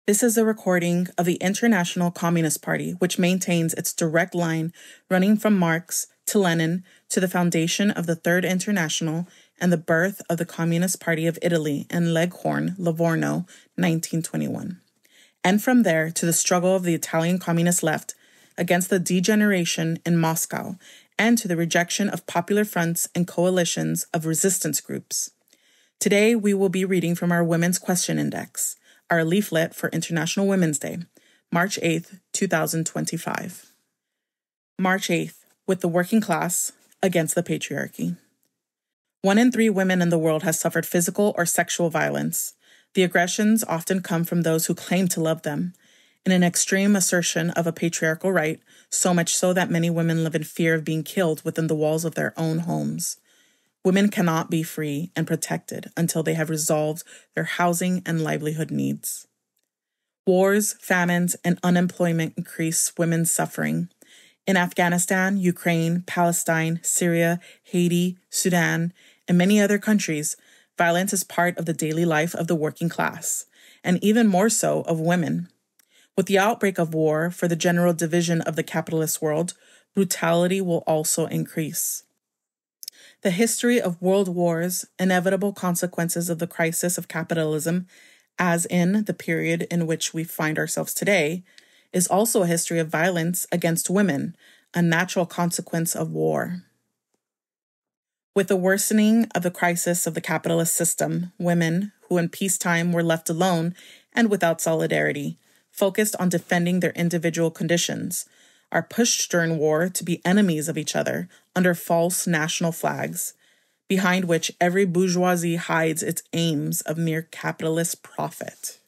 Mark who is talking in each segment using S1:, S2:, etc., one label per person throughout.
S1: This is a recording of the International Communist Party, which maintains its direct line running from Marx to Lenin to the foundation of the Third International and the birth of the Communist Party of Italy in Leghorn, Livorno, 1921. And from there to the struggle of the Italian communist left against the degeneration in Moscow and to the rejection of popular fronts and coalitions of resistance groups. Today, we will be reading from our Women's Question Index, our leaflet for International Women's Day, March 8th, 2025. March 8th, with the working class against the patriarchy. 1 in 3 women in the world has suffered physical or sexual violence. The aggressions often come from those who claim to love them, in an extreme assertion of a patriarchal right, so much so that many women live in fear of being killed within the walls of their own homes. Women cannot be free and protected until they have resolved their housing and livelihood needs. Wars, famines, and unemployment increase women's suffering. In Afghanistan, Ukraine, Palestine, Syria, Haiti, Sudan, and many other countries, violence is part of the daily life of the working class, and even more so of women. With the outbreak of war for the general division of the capitalist world, brutality will also increase. The history of world wars, inevitable consequences of the crisis of capitalism, as in the period in which we find ourselves today, is also a history of violence against women, a natural consequence of war. With the worsening of the crisis of the capitalist system, women, who in peacetime were left alone and without solidarity, focused on defending their individual conditions, are pushed during war to be enemies of each other under false national flags, behind which every bourgeoisie hides its aims of mere capitalist profit.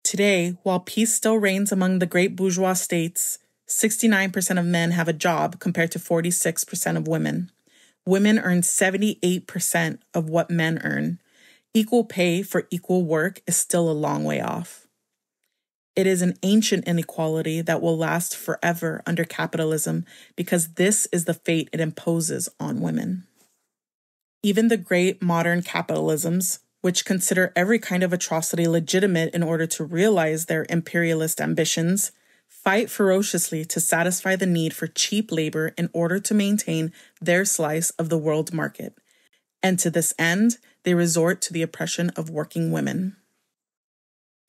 S1: Today, while peace still reigns among the great bourgeois states, 69% of men have a job compared to 46% of women. Women earn 78% of what men earn. Equal pay for equal work is still a long way off. It is an ancient inequality that will last forever under capitalism because this is the fate it imposes on women. Even the great modern capitalisms, which consider every kind of atrocity legitimate in order to realize their imperialist ambitions, fight ferociously to satisfy the need for cheap labor in order to maintain their slice of the world market. And to this end, they resort to the oppression of working women.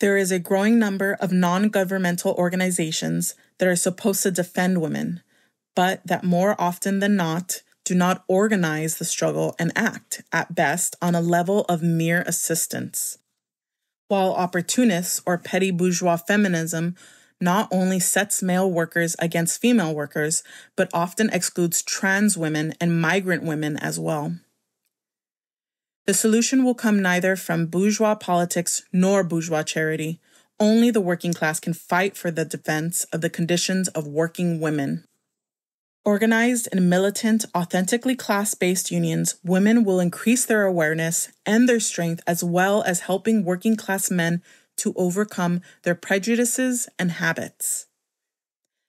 S1: There is a growing number of non-governmental organizations that are supposed to defend women, but that more often than not do not organize the struggle and act, at best, on a level of mere assistance. While opportunists or petty bourgeois feminism not only sets male workers against female workers, but often excludes trans women and migrant women as well. The solution will come neither from bourgeois politics nor bourgeois charity. Only the working class can fight for the defense of the conditions of working women. Organized in militant, authentically class-based unions, women will increase their awareness and their strength as well as helping working class men to overcome their prejudices and habits.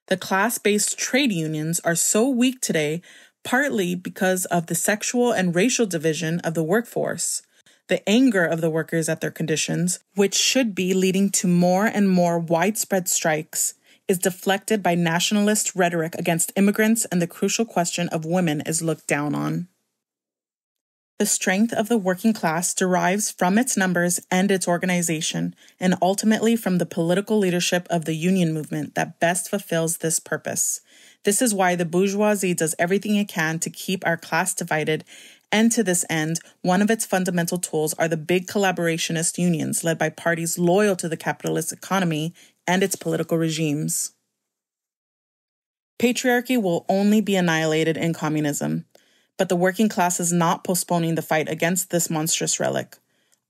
S1: The class-based trade unions are so weak today partly because of the sexual and racial division of the workforce, the anger of the workers at their conditions, which should be leading to more and more widespread strikes, is deflected by nationalist rhetoric against immigrants, and the crucial question of women is looked down on. The strength of the working class derives from its numbers and its organization, and ultimately from the political leadership of the union movement that best fulfills this purpose. This is why the bourgeoisie does everything it can to keep our class divided, and to this end, one of its fundamental tools are the big collaborationist unions led by parties loyal to the capitalist economy and its political regimes. Patriarchy will only be annihilated in communism, but the working class is not postponing the fight against this monstrous relic.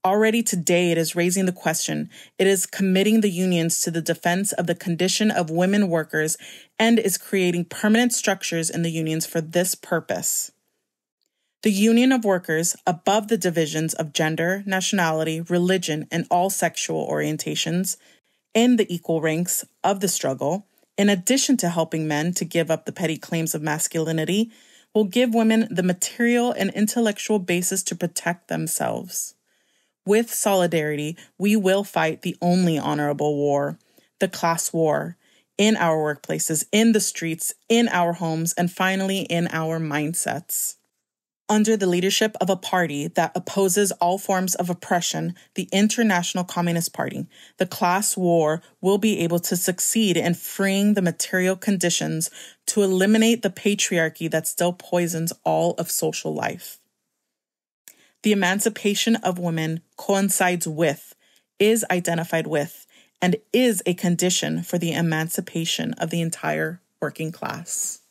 S1: Already today, it is raising the question. It is committing the unions to the defense of the condition of women workers and is creating permanent structures in the unions for this purpose. The union of workers, above the divisions of gender, nationality, religion, and all sexual orientations, in the equal ranks of the struggle, in addition to helping men to give up the petty claims of masculinity, will give women the material and intellectual basis to protect themselves. With solidarity, we will fight the only honorable war, the class war, in our workplaces, in the streets, in our homes, and finally in our mindsets. Under the leadership of a party that opposes all forms of oppression, the International Communist Party, the class war will be able to succeed in freeing the material conditions to eliminate the patriarchy that still poisons all of social life. The emancipation of women coincides with, is identified with, and is a condition for the emancipation of the entire working class.